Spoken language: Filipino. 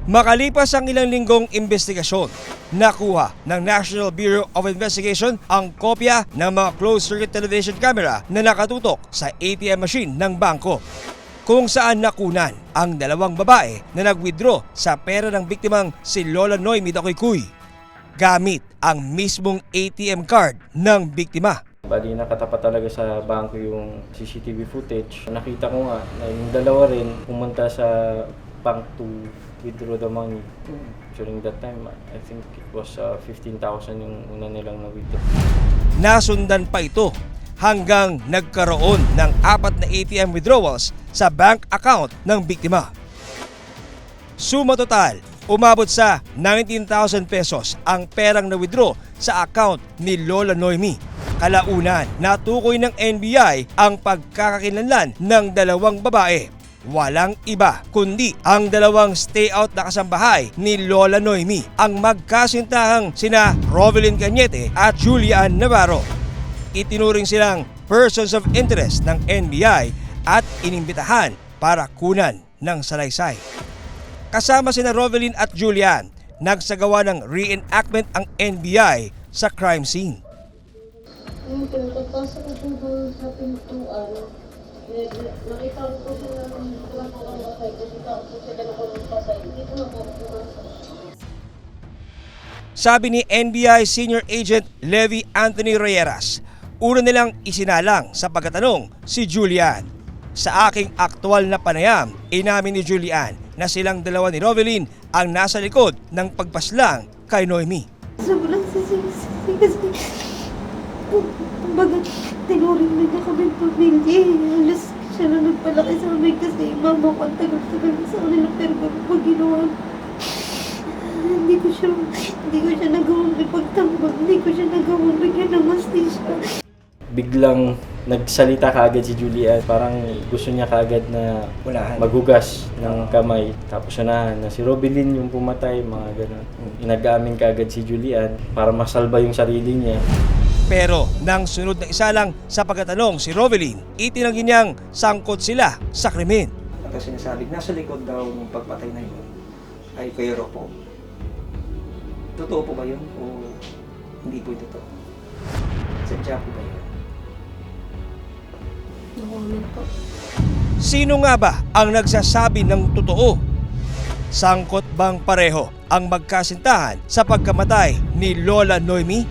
Makalipas ang ilang linggong investigasyon, nakuha ng National Bureau of Investigation ang kopya ng mga closed-circuit television camera na nakatutok sa ATM machine ng bangko, kung saan nakunan ang dalawang babae na nag-withdraw sa pera ng biktimang si Lola Noemi Dakoy-Cuy gamit ang mismong ATM card ng biktima. Bali, nakatapat talaga sa bangko yung CCTV footage. Nakita ko nga na yung dalawa rin pumunta sa bank to withdraw the money. During that time, I think it was 15,000 yung una nilang na-withdraw. Nasundan pa ito hanggang nagkaroon ng 4 na ATM withdrawals sa bank account ng biktima. Suma total, umabot sa 19,000 pesos ang perang na-withdraw sa account ni Lola Noemi. Kalaunan, natukoy ng NBI ang pagkakakilanlan ng dalawang babae. Walang iba kundi ang dalawang stay-out na kasambahay ni Lola Noemi, ang magkasintahang sina Rovelyn Cañete at Julian Navarro. Itinuring silang persons of interest ng NBI at inimbitahan para kunan ng salaysay. Kasama sina Rovelyn at Julian, nagsagawa ng reenactment ang NBI sa crime scene. Yung pagpasok ko po doon sa pintuan, nakita ko po siya ng pinakawang pasay, nakita ko po siya ng pasay, dito na po pumasok. Sabi ni NBI Senior Agent Levi Anthony Rieras, una nilang isinalang sa pagkatanong si Julian. Sa aking aktwal na panayam, inamin ni Julian na silang dalawa ni Rovelyn ang nasa likod ng pagpaslang kay Noemi. Sobrang sisig kasi kumbaga tinuring na niya kami pamilya. Halos siya na nagpalaki sa amin kasi mama ko ang tagal-tagal sa kanila pero pag ginawa hindi ko siya nagawang ipagtanggol, hindi ko siya nagawang bigyan ng mastisya. Biglang nagsalita kaagad si Julian, parang gusto niya kaagad na maghugas ng kamay. Tapos unahan na si Rovelyn yung pumatay, mga gano'n. Inagamin kaagad si Julian para masalba yung sarili niya. Pero nang sunod na isa lang sa pagkatanong si Rovelyn, itinanggi niyang sangkot sila sa krimen. At ang sinasabing nasa likod daw ng pagpatay na yun ay Kuya Ropo. Totoo po ba yun o hindi po ito totoo? Sadya po ba yun? Sino nga ba ang nagsasabi ng totoo? Sangkot bang pareho ang magkasintahan sa pagkamatay ni Lola Noemi?